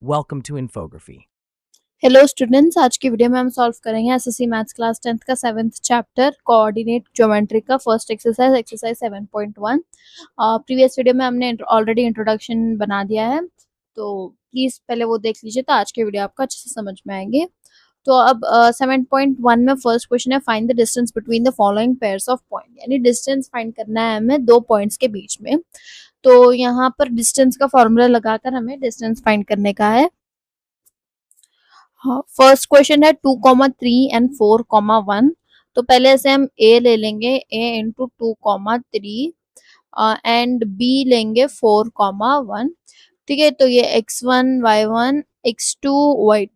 Welcome to Infography. Hello students, आज की video में हम सॉल्व करेंगे एसएससी मैथ्स क्लास 10th का 7th चैप्टर कोऑर्डिनेट ज्योमेट्री का फर्स्ट एक्सरसाइज 7.1। प्रीवियस वीडियो में हमने ऑलरेडी इंट्रोडक्शन बना दिया है, तो प्लीज़ पहले वो देख लीजिए, तो आज के वीडियो आपको अच्छे से समझ में आएंगे। तो अब 7.1 में फर्स्ट क्वेश्चन है, find the distance between the following pairs of point, यानी डिस्टेंस फाइंड करना है हमें दो पॉइंट्स के बीच में। तो यहाँ पर डिस्टेंस का फॉर्मूला लगाकर हमें डिस्टेंस फाइंड करने का है। हाँ, फर्स्ट क्वेश्चन है 2,3 एंड 4,1। तो पहले से हम ए ले लेंगे, ए इंटू 2,3 एंड बी लेंगे 4,1। ठीक है, तो ये x1 y1 x2 y2।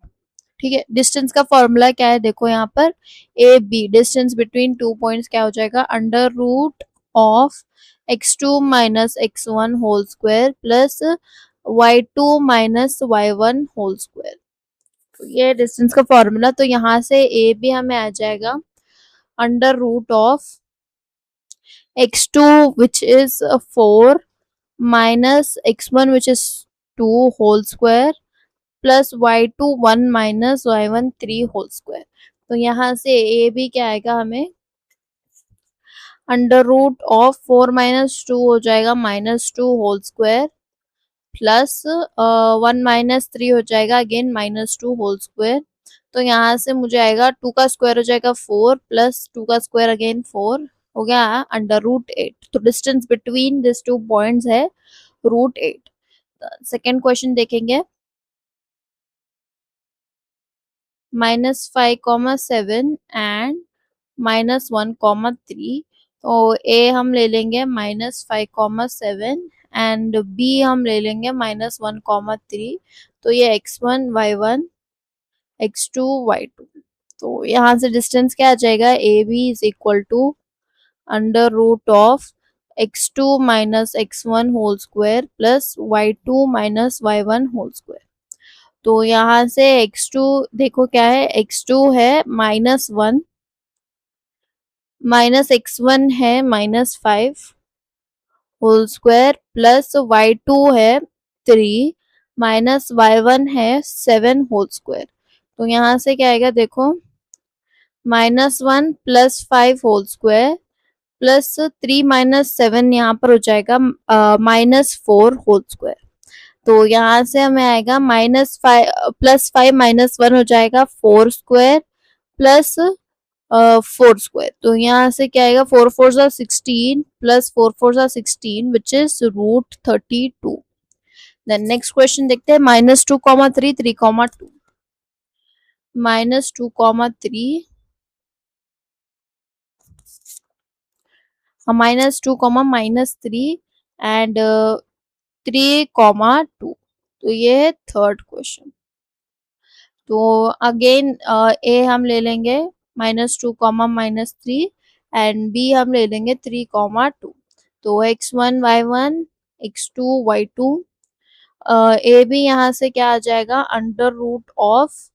ठीक है, डिस्टेंस का फॉर्मूला क्या है, देखो यहाँ पर A B, distance between two points क्या हो जाएगा, under root of x2 minus x1 whole square plus y2 minus y1 whole square. ये डिस्टेंस का फॉर्मूला, तो यहाँ से ए भी हमें आ जाएगा under root of x2 which is 4 minus x1 which is 2 whole square plus y2 1 minus y1 3 whole square. तो यहाँ से ए भी क्या आएगा हमें अंडर रूट ऑफ 4 माइनस 2 हो जाएगा -2 होल स्क्वायर प्लस 1 माइनस 3 हो जाएगा अगेन -2 होल स्क्वायर। तो यहाँ से मुझे आएगा 2 का स्क्वायर हो जाएगा 4 प्लस 2 का स्क्वायर अगेन 4 हो गया अंडर रूट 8। तो distance between this two points है रूट 8। सेकेंड क्वेश्चन देखेंगे, -5,7 एंड -1,3। तो ए हम ले लेंगे -5,7 एंड बी हम ले लेंगे -1,3। तो ये x1 y1 x2 y2। तो यहाँ से डिस्टेंस क्या आ जाएगा, A B is equal to under root of x2 minus x1 whole square plus y2 minus y1 whole square. तो यहाँ से x2 देखो क्या है, x2 है -1 माइनस x1 है -5 होल स्क्वायर प्लस y2 है 3 माइनस y1 है 7 होल स्क्वायर। तो यहाँ से क्या आएगा, देखो -1 plus 5 whole square plus 3 minus 7 यहाँ पर हो जाएगा -4 होल स्क्वायर। तो यहाँ से हमें आएगा -5 प्लस 5 -1 हो जाएगा 4 स्क्वायर प्लस 4 स्क्वायर। तो यहाँ से क्या आएगा, 4 4 16 plus 4 4 16 which is root 32। Then next question देखते हैं, -2,3 3,2। -2,3 -2, -3 एंड 3,2। तो ये है थर्ड क्वेश्चन। तो अगेन ए हम ले लेंगे -2, -3 एंड बी हम ले लेंगे 3,2। तो x1 y1 x2 y2। ए बी यहाँ से क्या आ जाएगा, under root of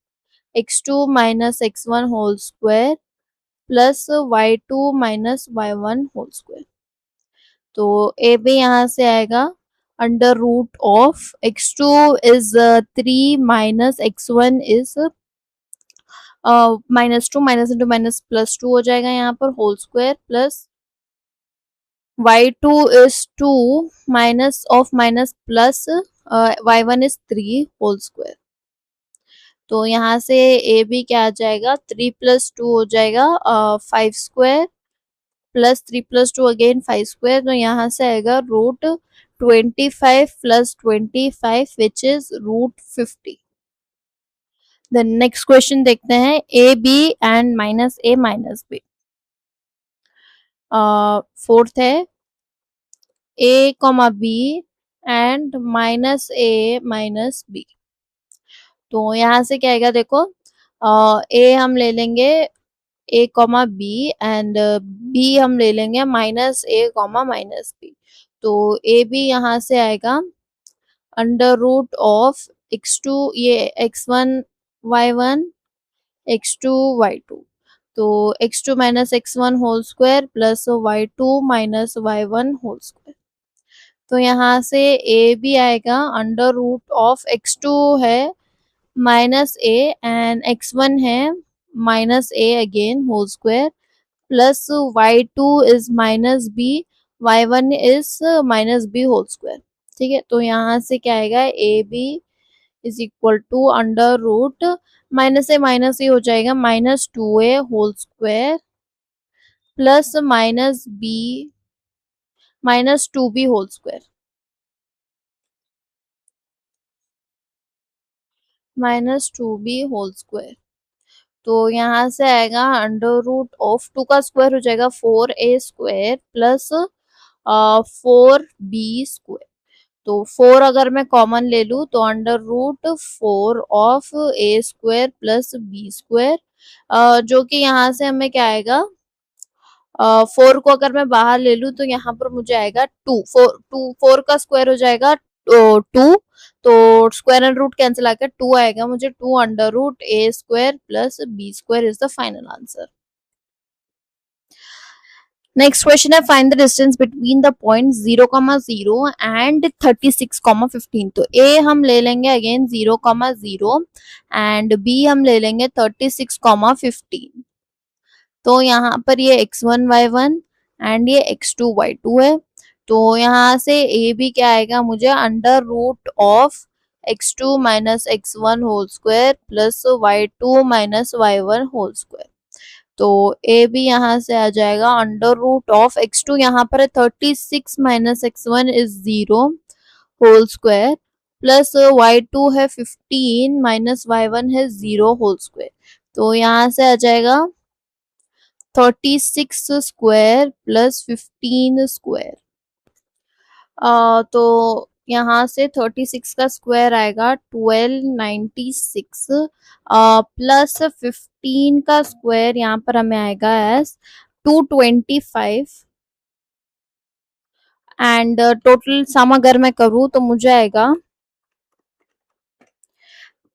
x2 minus x1 whole square plus y2 minus y1 whole square. तो ए बी यहाँ से आएगा under root of x2 is 3 minus x1 is -2 -2 +2 हो जाएगा यहाँ पर whole square plus y2 is 2 minus of minus plus y1 is 3 whole square. तो यहाँ से ए बी क्या आ जाएगा, 3 + 2 हो जाएगा 5 स्क्वायर प्लस 3 + 2 अगेन 5 स्क्वायर। तो यहाँ से आएगा root 25 + 25 which is root 50। Then next question देखते हैं, A B and -a -b। Fourth है a, b and -a -b। तो यहाँ से क्या आएगा, देखो ए हम ले लेंगे a, b एंड b हम ले लेंगे -a, -b। तो ए बी यहाँ से आएगा अंडर रूट ऑफ x2, ये x1 y1 x2 y2। तो x2 minus x1 whole square plus y2 minus y1 whole square. तो यहाँ से ए भी आएगा अंडर रूट ऑफ x2 है माइनस ए एंड x1 है minus a again whole square plus y2 is minus b y1 is minus b whole square. ठीक है, तो यहाँ से क्या आएगा A B is equal to under root minus a हो जाएगा -2a whole square plus -2b whole square -2b whole square. तो यहाँ से आएगा अंडर रूट ऑफ 2 का स्क्वायर हो जाएगा 4a square plus 4b square. तो 4 अगर मैं कॉमन ले लूँ तो under root 4 of A square plus B square जो कि यहाँ से हमें क्या आएगा 4 को अगर मैं बाहर ले लूँ तो यहाँ पर मुझे आएगा 4 का स्क्वायर हो जाएगा 2 तो स्क्वायर एंड रूट कैंसिल आकर 2 आएगा मुझे 2 under root a square plus B square is the final answer. Next question है find the distance between the point 0,0 and 36,15। तो ए हम ले लेंगे अगेन 0,0 एंड बी हम ले लेंगे 36,15। तो यहाँ पर ये x1 y1 एंड ये x2 y2 है। तो यहाँ से ए बी क्या आएगा मुझे under root of x2 minus x1 whole square plus y2 minus y1 whole square. तो ए बी यहाँ से आ जाएगा अंडर रूट ऑफ x2 यहाँ पर है 36 minus x1 is 0 whole square plus y2 है 15 माइनस y1 है 0 होल स्क्वायर। तो यहाँ से आ जाएगा 36 स्क्वायर प्लस 15 स्क्वायर। तो यहाँ से 36 का स्क्वायर आएगा 1296 प्लस 15 का स्क्वायर यहाँ पर हमें आएगा एज 225 एंड टोटल सम अगर मैं करूँ तो मुझे आएगा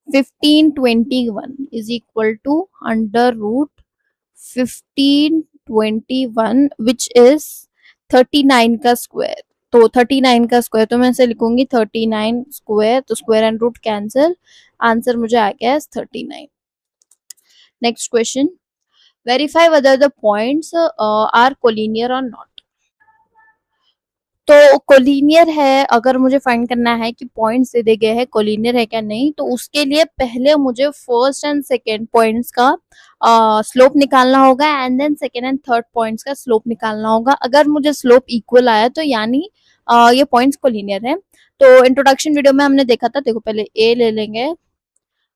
1521 is equal to under root 1521 which is 39 का स्क्वायर। तो 39 का स्क्वायर तो मैं इसे लिखूंगी 39 स्क्वायर, तो square and root cancel, answer मुझे आ गया 39। Next question, verify whether the points are collinear और नॉट। तो कोलिनियर है अगर मुझे फाइंड करना है कि पॉइंट्स दे गए हैं कोलिनियर है क्या नहीं, तो उसके लिए पहले मुझे फर्स्ट एंड सेकेंड पॉइंट्स का स्लोप निकालना होगा and then second and third points का स्लोप निकालना होगा। अगर मुझे स्लोप इक्वल आया तो यानी ये पॉइंट्स कोलिनियर है। तो इंट्रोडक्शन वीडियो में हमने देखा था, देखो पहले ए ले लेंगे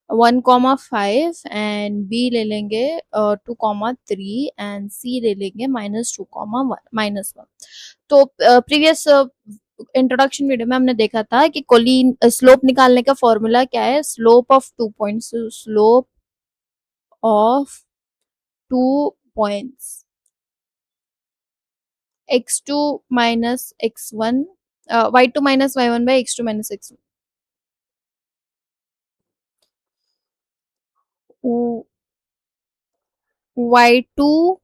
1,5 एंड बी ले लेंगे 2,3 एंड सी ले लेंगे -2,1। तो प्रीवियस इंट्रोडक्शन वीडियो में हमने देखा था कि कोलिन स्लोप निकालने का फॉर्मूला क्या है, slope of 2 points, slope of 2 points x2 minus x1 y2 minus y1 by x2 minus x1 y2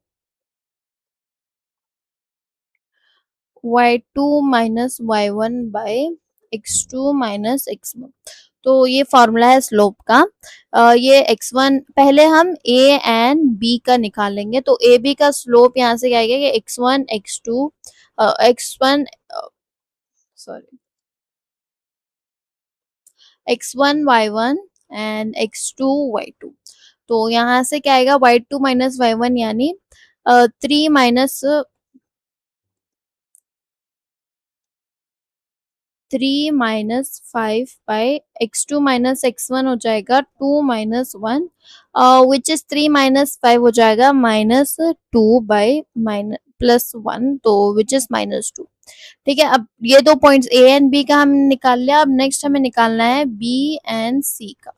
minus y1 by x2 minus x1। तो ये फॉर्मूला है स्लोप का। ये x1 पहले हम a एंड b का निकालेंगे। तो a b का स्लोप यहाँ से क्या आएगा कि x1 x2 x1 sorry x1 y1 and x2 y2। तो यहाँ से क्या आएगा y2 माइनस y1 यानी 3 minus 3 minus 5 by x2 minus x1 हो जाएगा 2 माइनस 1 विच इज 3 माइनस 5 हो जाएगा -2 बाई प्लस 1 तो विच इज -2। ठीक है, अब ये दो पॉइंट्स ए एंड बी का हमने निकाल लिया। अब नेक्स्ट हमें निकालना है बी एंड सी का,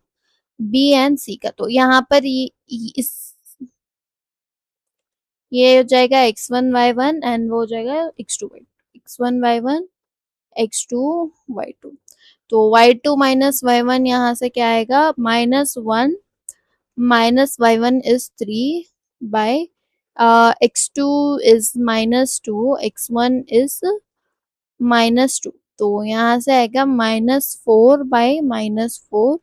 बी एंड सी का। तो यहाँ पर ये हो जाएगा x1 y1 एंड वो हो जाएगा x2 y2, x1 y1 x2 y2। तो y2 माइनस y1 यहाँ से क्या आएगा -1 minus y1 is 3 by x2 is -2 x1 is -2। तो यहाँ से आएगा -4/-4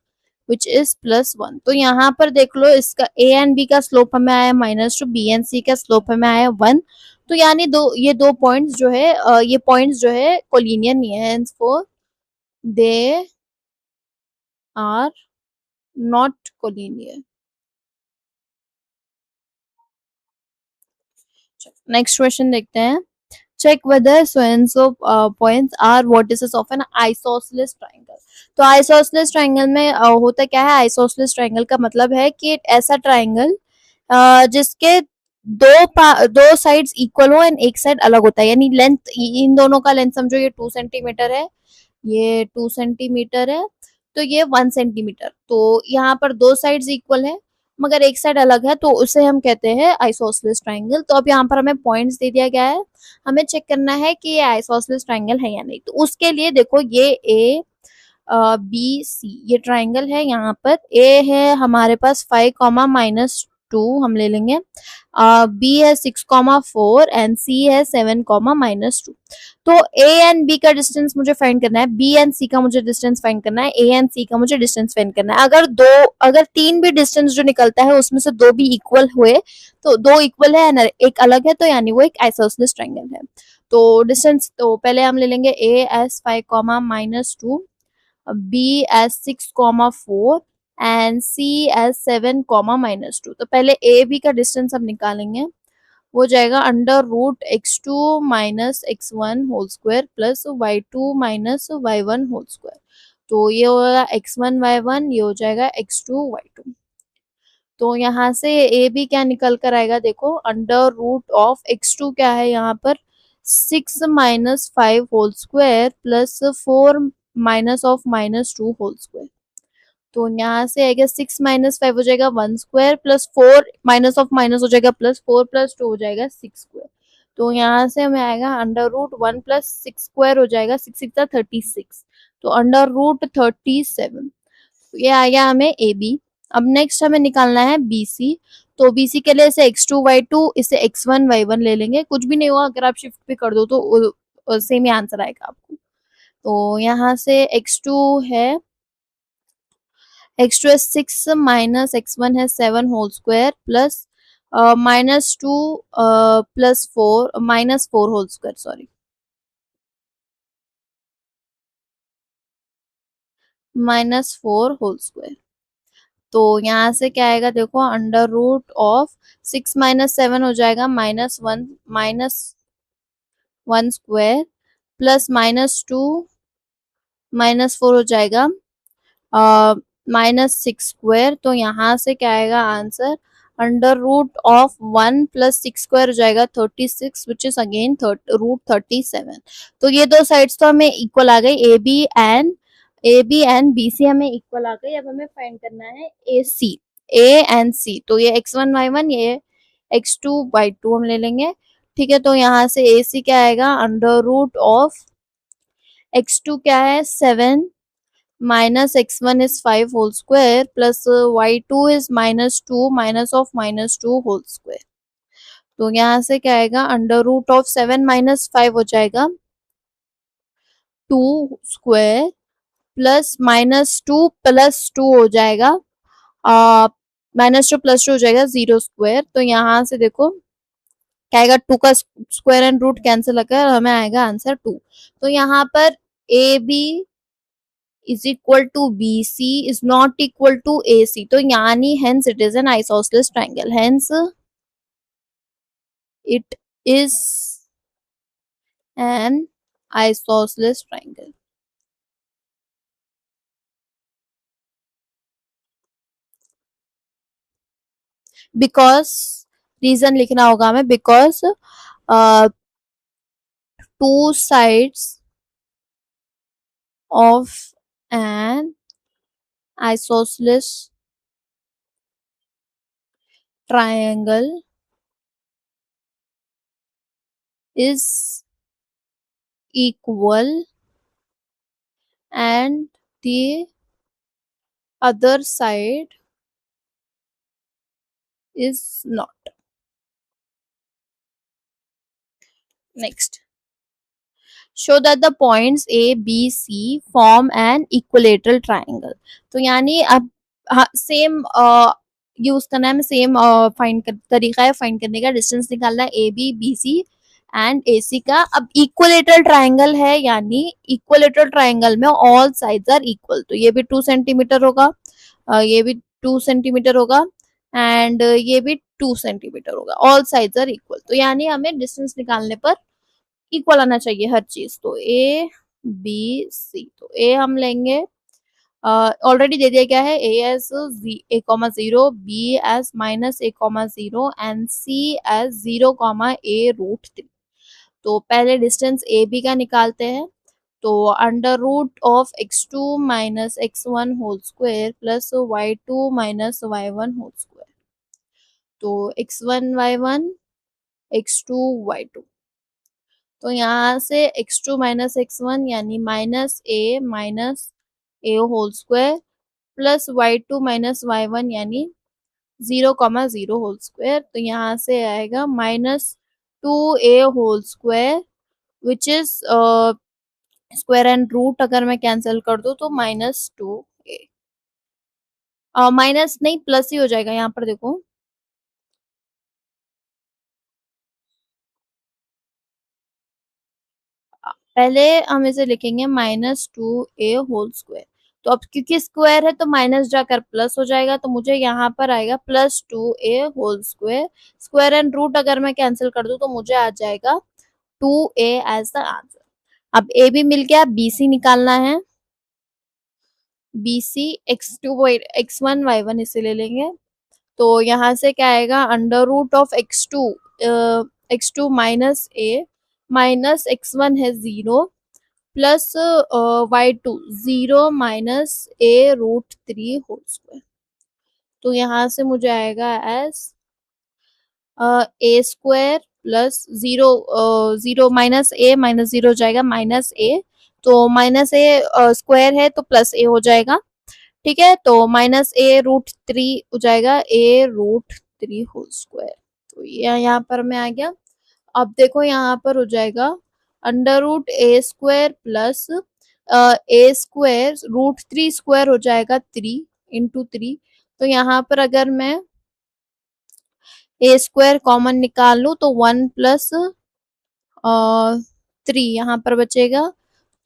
विच इज +1। तो यहाँ पर देख लो, इसका ए एंड बी का स्लोप हमें आया -2, बी एंड सी का स्लोप हमें आया 1। तो यानी ये दो पॉइंट्स जो है ये पॉइंट्स जो है कोलिनियर नहीं है, henceforth they are not collinear. Next question देखते हैं। Check whether so and so points are vertices of an isosceles triangle। तो isosceles triangle में होता क्या है? isosceles triangle का मतलब है कि एक ऐसा ट्राइंगल जिसके दो साइड्स इक्वल हो एंड एक साइड अलग होता है, यानी लेंथ, इन दोनों का लेंथ समझो ये 2 सेंटीमीटर है, ये 2 सेंटीमीटर है, तो ये 1 सेंटीमीटर। तो यहाँ पर दो साइड्स इक्वल है मगर एक साइड अलग है, तो उसे हम कहते हैं आइसोसेलेस ट्राइंगल। तो अब यहाँ पर हमें पॉइंट्स दे दिया गया है, हमें चेक करना है कि ये आइसोसेलेस ट्राइंगल है या नहीं। तो उसके लिए देखो, ये ए बी सी ये ट्राइंगल है। यहाँ पर ए है हमारे पास 5, -2 हम ले लेंगे, बी है 6, 4 एंड सी है 7, -2। तो ए एंड बी का डिस्टेंस मुझे फाइंड करना है, बी एंड सी का मुझे डिस्टेंस फाइंड करना है, ए एंड सी का मुझे डिस्टेंस फाइंड करना है। अगर तीन भी डिस्टेंस जो निकलता है उसमें से दो भी इक्वल हुए, तो दो इक्वल है एंड एक अलग है, तो यानी वो एक आइसोसेलेस ट्राइंगल है। तो डिस्टेंस तो पहले हम ले लेंगे A as 5, -2, B as 6, 4 and C as 7, -2। तो पहले ए बी का डिस्टेंस हम निकालेंगे, हो जाएगा √x2 - x1 whole square plus y2 - y1 whole square. तो ये होगा x1 y1, ये हो जाएगा x2 y2। तो यहाँ से ए बी क्या निकल कर आएगा, देखो √x2 क्या है यहाँ पर 6 - 5 whole square plus 4 - (-2) whole square. तो यहाँ से आएगा 6 - 5 हो जाएगा 1 स्क्वायर प्लस 4 माइनस हो जाएगा +4 +2 हो जाएगा 6 स्क्वायर। तो यहाँ से हमें आएगा √1 + 6 स्क्वायर हो जाएगा, 6 × 6 = 36। तो √37। ये आ गया हमें ए बी। अब नेक्स्ट हमें निकालना है बी सी। तो बी सी के लिए इसे x2 y2 इसे x1 y1 ले लेंगे, कुछ भी नहीं हुआ अगर आप शिफ्ट भी कर दो तो सेम ही आंसर आएगा आपको। तो यहाँ से x2 है x2 है 6 -x1 है 7 whole square plus -2 +4 -4 whole square, sorry -4 whole square. तो यहाँ से क्या आएगा, देखो √6 - 7 हो जाएगा -1 स्क्वायर प्लस -2 -4 हो जाएगा -6 स्क्वायर। तो यहाँ से क्या आएगा आंसर, √1 + 6 स्क्वायर हो जाएगा 36 विच इज अगेन √37। तो ये दो साइड्स तो हमें इक्वल आ गई, A B and B C हमें इक्वल आ गई। अब हमें फाइंड करना है ए एंड सी। तो ये x1 y1, ये x2 y2 हम ले लेंगे, ठीक है। तो यहाँ से ए सी क्या आएगा, √x2 क्या है 7 -x1 is 5 whole square plus y2 is -2 -(-2) whole square। तो यहाँ से क्या आएगा, √7 - 5 हो जाएगा 2 स्क्वायर प्लस -2 + 2 हो जाएगा -2 + 2 हो जाएगा 0 स्क्वायर। तो यहाँ से देखो क्या आएगा, 2 का स्क्वायर एंड रूट कैंसिल कर हमें आएगा आंसर 2। तो यहाँ पर A B is equal to BC is not equal to AC। तो यानी hence it is an isosceles triangle, hence it is an isosceles triangle। because reason लिखना होगा हमें, because two sides of an isosceles triangle is equal and the other side is not। Next, show that the points A B C form an equilateral triangle. तो यानी अब same use करना है, same तरीका है फाइंड करने का, distance निकालना है A B B C and A C का। अब इक्विलेटरल ट्राइंगल है, यानी इक्विलेटरल ट्राइंगल में ऑल साइड्स आर इक्वल, तो ये भी 2 सेंटीमीटर होगा, ये भी 2 सेंटीमीटर होगा एंड ये भी 2 सेंटीमीटर होगा, ऑल साइड्स आर इक्वल। तो यानी हमें डिस्टेंस निकालने पर इक्वल आना चाहिए हर चीज। तो ए बी सी, तो ए हम लेंगे, ऑलरेडी दे दिया क्या है, A as A comma zero, B as minus A comma zero and C as zero comma A root three. तो पहले डिस्टेंस ए बी का निकालते हैं। तो under root of x2 minus x1 whole square plus y2 minus y1 whole square. तो x1 y1 x2 y2, तो यहाँ से x2 माइनस x1 यानी minus a whole square plus y2 minus y1 यानी 0,0 होल स्क्वायर। तो यहाँ से आएगा -2a whole square which is square and root अगर मैं कैंसिल कर दूं तो -2a, माइनस नहीं प्लस ही हो जाएगा यहाँ पर देखो। पहले हम इसे लिखेंगे -2a होल स्क्वायर। तो अब क्योंकि स्क्वायर है तो माइनस जाकर प्लस हो जाएगा, तो मुझे यहाँ पर आएगा +2a whole square. Square and root अगर मैं कैंसिल कर दूं तो मुझे आ जाएगा 2a एज द आंसर। अब ए भी मिल गया, बी सी निकालना है। बी सी x1 y1 इसे ले लेंगे। तो यहाँ से क्या आएगा, under root of x2 minus A minus x1 है 0 plus y2 0 minus A root 3 whole square. तो यहाँ से मुझे आएगा as A square plus 0 minus 0 जाएगा माइनस ए, तो माइनस ए स्क्वायर है तो प्लस ए हो जाएगा, ठीक है। तो -a√3 हो जाएगा a√3 होल स्क्वायर। तो ये यहाँ पर मैं आ गया। अब देखो यहाँ पर हो जाएगा √a² प्लस a²√3 स्क्वायर हो जाएगा 3 × 3। तो यहाँ पर अगर मैं a² कॉमन निकाल लूँ तो 1 प्लस 3 यहाँ पर बचेगा।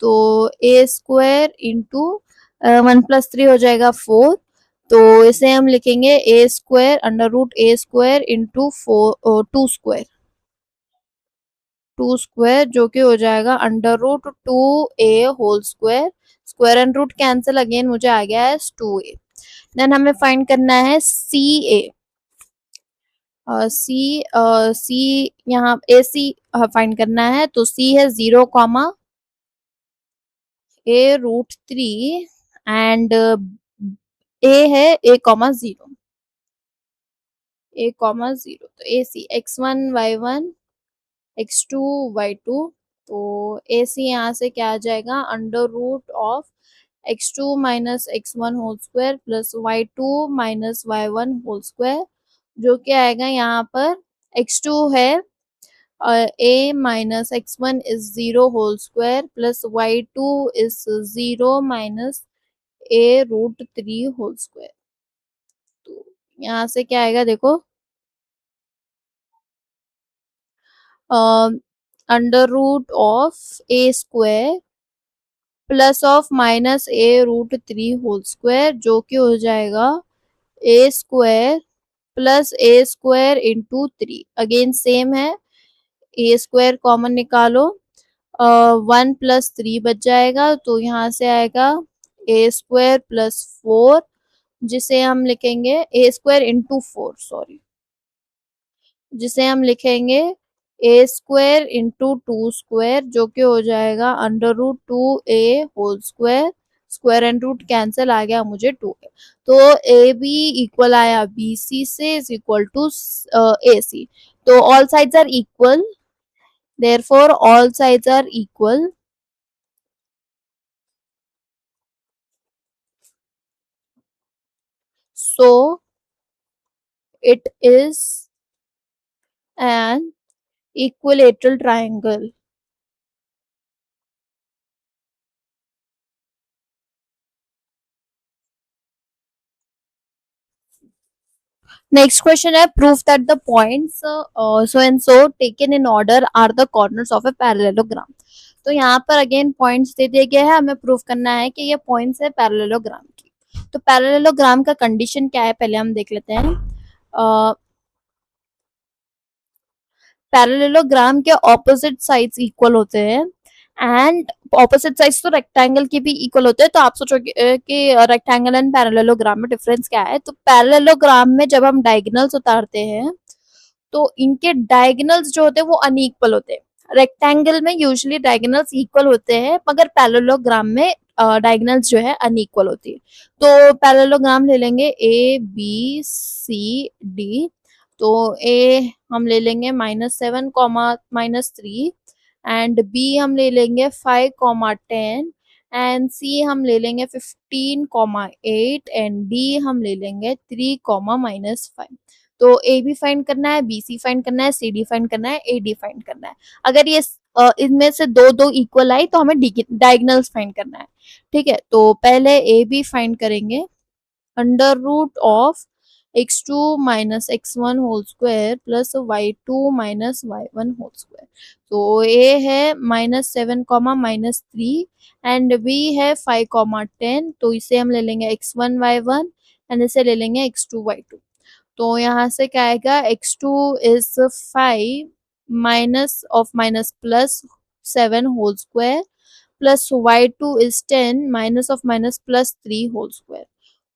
तो a² इंटू 1 प्लस 3 हो जाएगा 4। तो इसे हम लिखेंगे a² √a² into 2 square, 2 square जो कि हो जाएगा √2a whole square. Square and root cancel, again मुझे आ गया है 2a। देन हमें फाइंड करना है सी ए। सी यहाँ ए सी फाइंड करना है। तो सी है 0 कॉमा a√3 एंड ए है a,0 a,0। तो ए सी x1 y1 x2 y2। तो ए सी यहाँ से क्या आ जाएगा, under root of x2 minus x1 whole square plus y2 minus y1 whole square, जो कि आएगा यहाँ पर x2 है a minus x1 is 0 whole square plus y2 is 0 minus a√3 whole square. तो यहाँ से क्या आएगा देखो, under root of a² plus of minus a√3 whole square, जो कि हो जाएगा a² plus a² into 3। Again same है, a² कॉमन निकालो, 1 प्लस 3 बच जाएगा। तो यहाँ से आएगा a² प्लस 4, जिसे हम लिखेंगे a² इंटू 4 सॉरी, जिसे हम लिखेंगे a² इंटू 2 स्क्वायर, जो कि हो जाएगा √2a whole square. Square and root cancel, आ गया मुझे 2a। तो ए बी इक्वल आया बी सी से is equal to A C. तो all sides are equal, therefore all sides are equal, so it is an equilateral triangle। Next question है proof that the points so and so taken in order are the corners of a parallelogram. तो यहाँ पर again points दे दिए गए हैं, हमें proof करना है कि ये पॉइंट्स है पैरेललोग्राम की। तो पैरेललोग्राम का कंडीशन क्या है पहले हम देख लेते हैं। पैरेललोग्राम के ऑपोजिट साइड्स इक्वल होते हैं एंड ऑपोजिट साइड्स तो रेक्टेंगल के भी इक्वल होते हैं। तो आप सोचोगे कि रेक्टेंगल एंड पैरेललोग्राम में डिफरेंस क्या है। तो पैरेललोग्राम में जब हम डायगोनल्स उतारते हैं तो इनके डायगोनल्स जो होते हैं वो अनइक्वल होते हैं। रेक्टेंगल में यूजुअली डायगोनल्स इक्वल होते हैं मगर पैरेललोग्राम में डायगोनल्स जो है अनइक्वल होती है। तो पैरेललोग्राम ले लेंगे ए बी सी डी। तो ए हम ले लेंगे -7, -3 एंड बी हम ले लेंगे 5, 10 एंड सी हम ले लेंगे 15, 8 एंड डी हम ले लेंगे 3, -5। तो ए बी फाइंड करना है, बी सी फाइंड करना है, सी डी फाइंड करना है, ए डी फाइंड करना है। अगर ये इनमें से दो दो इक्वल आई तो हमें डायगनल्स फाइंड करना है। ठीक है, तो पहले ए बी फाइंड करेंगे। Under root of x2 minus x1 whole square plus y2 minus y1 whole square. तो a है -7, -3 एंड b है 5, 10। तो इसे हम ले लेंगे x1 y1 एंड इसे ले लेंगे x2 y2। तो यहाँ से क्या आएगा x2 is 5 minus of minus plus 7 whole square plus y2 is 10 minus of minus plus 3 whole square.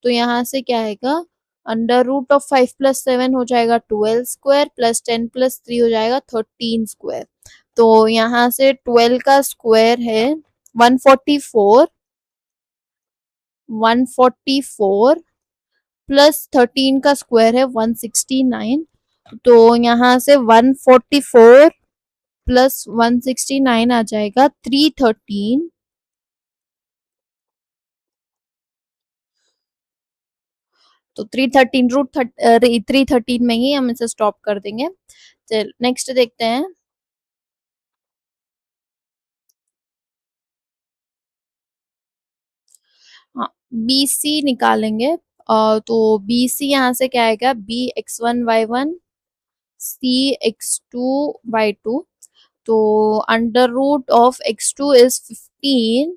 तो यहाँ से क्या आएगा अंडर रूट ऑफ 5 + 7 हो जाएगा 12 स्क्वायर प्लस 10 + 3 हो जाएगा 13 स्क्वायर। तो यहाँ से 12 का स्क्वायर है 144, 144 प्लस 13 का स्क्वायर है 169। तो यहाँ से 144 प्लस 169 आ जाएगा 313। तो 313 रूट 313 में ही हम इसे स्टॉप कर देंगे। चल नेक्स्ट देखते हैं। हाँ, बी सी निकालेंगे। तो बी सी यहाँ से क्या आएगा बी x1 y1 सी x2 y2। तो under root of x2 is 15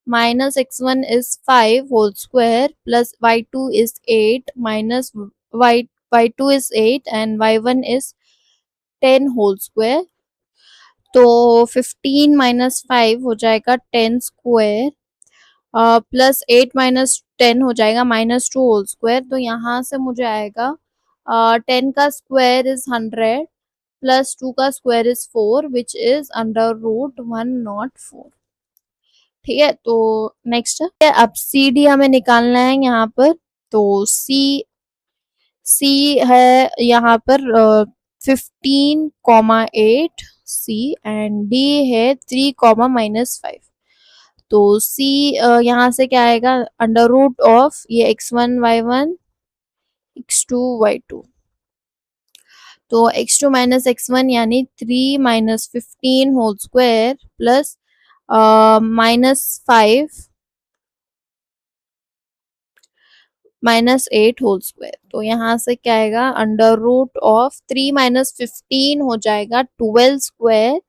minus x1 is 5 whole square plus y2 is 8 minus y2 is 8 and y1 is 10 whole square. तो 15 - 5 हो जाएगा 10 स्क्वायर प्लस 8 - 10 हो जाएगा -2 होल स्क्वायर। तो यहाँ से मुझे आएगा 10 का स्क्वायर इज 100 प्लस 2 का square is 4 which is under root 104। ठीक है, तो नेक्स्ट है अब सी डी हमें निकालना है यहाँ पर। तो सी है यहाँ पर 15, 8 सी एंड डी है 3, -5। तो सी यहाँ से क्या आएगा अंडर रूट ऑफ ये x1 y1 x2 y2। तो x2 - x1 यानी 3 - 15 whole square plus -5 -8 whole square. तो यहाँ से क्या आएगा अंडर रूट ऑफ 3 - 15 हो जाएगा 12 स्क्वायर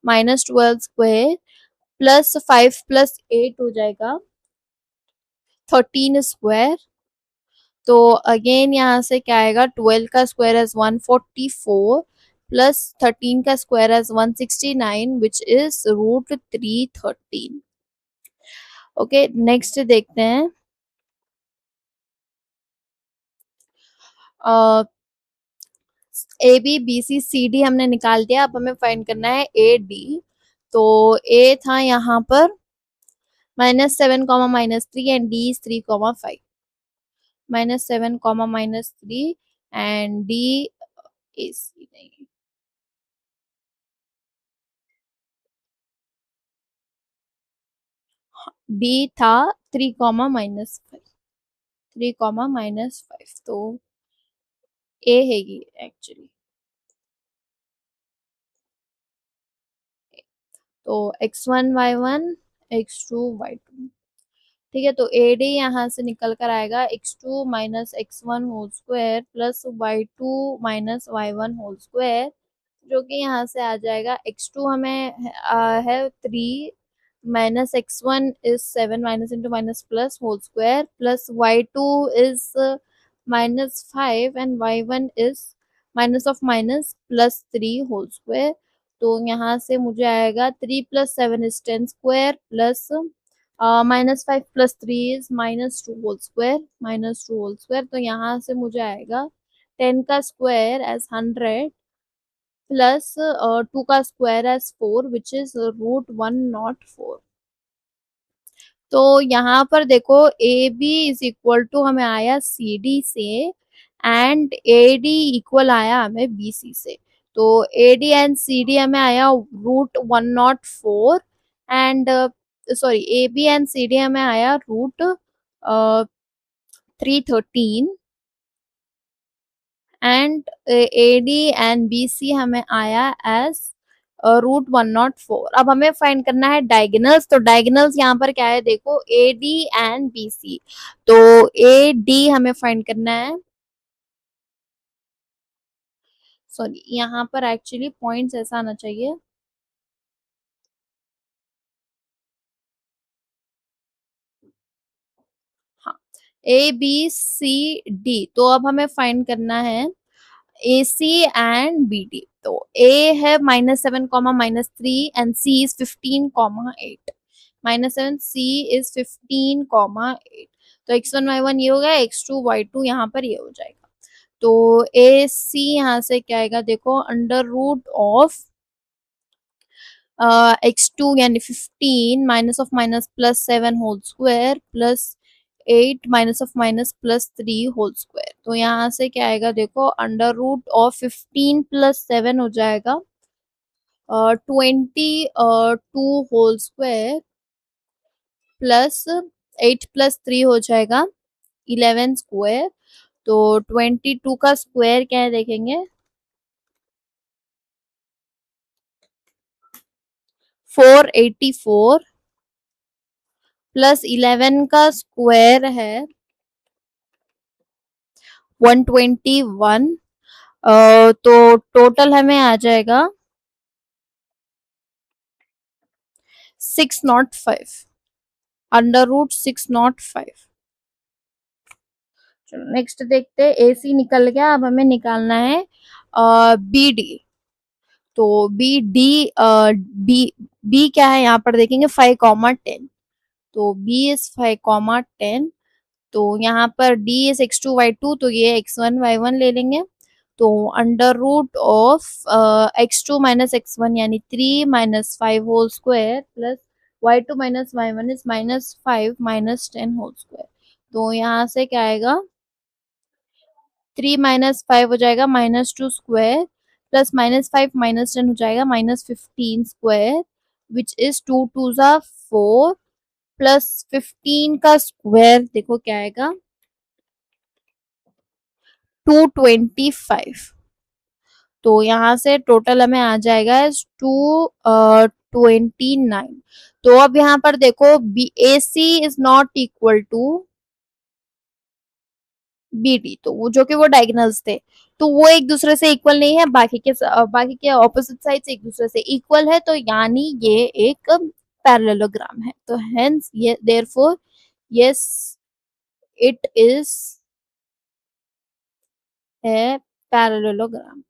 -12 स्क्वायर प्लस 5 + 8 हो जाएगा 13 स्क्वायर। तो अगेन यहाँ से क्या आएगा 12 का स्क्वायर एज 144 प्लस 13 का square as 169 which is root 313। Okay, next देखते हैं। A B B C C D हमने निकाल दिया, अब हमें फाइंड करना है ए डी। तो ए था यहाँ पर -7, -3 and D is 3, 5। -7, -3 and D is नहीं, बी था 3, -5, 3, -5। तो ए है ये एक्चुअली। तो x1 y1 x2 y2। ठीक है, तो ए डी यहाँ से निकल कर आएगा x2 minus x1 whole square plus y2 minus y1 whole square, जो कि यहाँ से आ जाएगा x2 हमें है 3 minus x1 is 7 minus into minus plus whole square plus y2 is minus 5 and y1 is minus of minus plus 3 whole square. तो यहाँ से मुझे आएगा 3 plus 7 is 10 square plus minus 5 plus 3 is minus 2 whole square तो यहाँ से मुझे आएगा 10 का स्क्वायर एज 100 प्लस 2 का स्क्वायर एज 4 विच इज √104। तो यहाँ पर देखो A B is equal to हमें आया सी डी से एंड ए डी इक्वल आया हमें बी सी से। तो A D and C D हमें आया √104 and sorry A B and C D हमें आया √313 and A D and B C हमें आया एज √104। अब हमें फाइंड करना है डायगोनल्स। तो डायगोनल्स यहाँ पर क्या है देखो A D and B C. तो ए डी हमें फाइंड करना है, सॉरी यहाँ पर एक्चुअली पॉइंट्स ऐसा आना चाहिए, हाँ ए बी सी डी। तो अब हमें फाइंड करना है A C and B D. तो ए है -7, -3 and C is 15, 8 -7 C is 15, 8। तो x1 y1 ये हो गया, x2 y2 यहाँ पर ये हो जाएगा। तो ए सी यहाँ से क्या आएगा देखो अंडर रूट ऑफ x2 यानी 15 minus of minus plus 7 whole square plus 8 minus of minus plus 3 whole square. तो यहाँ से क्या आएगा देखो अंडर रूट ऑफ 15 प्लस 7 हो जाएगा 22 होल स्क्वायर प्लस 8 प्लस 3 हो जाएगा 11 स्क्वायर। तो 22 का स्क्वायर क्या है देखेंगे 484 प्लस 11 का स्क्वायर है 121। तो टोटल हमें आ जाएगा 605 अंडर रूट 605। चलो नेक्स्ट देखते हैं ए सी निकल गया, अब हमें निकालना है बी डी। तो बी डी बी बी क्या है यहाँ पर देखेंगे 5, 10। तो बी इज 5, 10। तो यहाँ पर d इज x2 y2 तो ये x1 y1 ले लेंगे। तो under root of x2 minus x1 यानी 3 minus 5 whole square plus y2 minus y1 is -5 -10 whole square. तो यहाँ से क्या आएगा 3 माइनस 5 हो जाएगा -2 स्क्वायर प्लस -5 -10 हो जाएगा -15 स्क्वायर विच इज 2 2 ज़ा 4 प्लस 15 का स्क्वायर देखो क्या आएगा 225। तो यहाँ से टोटल हमें आ जाएगा 229। तो अब यहाँ पर देखो B A C is not equal to B D. तो वो जो कि वो डायगोनल्स थे तो वो एक दूसरे से इक्वल नहीं है, बाकी के ऑपोजिट साइड्स एक दूसरे से इक्वल है। तो यानी ये एक पैरेललोग्राम है। तो हेंस ये therefore yes it is a parallelogram.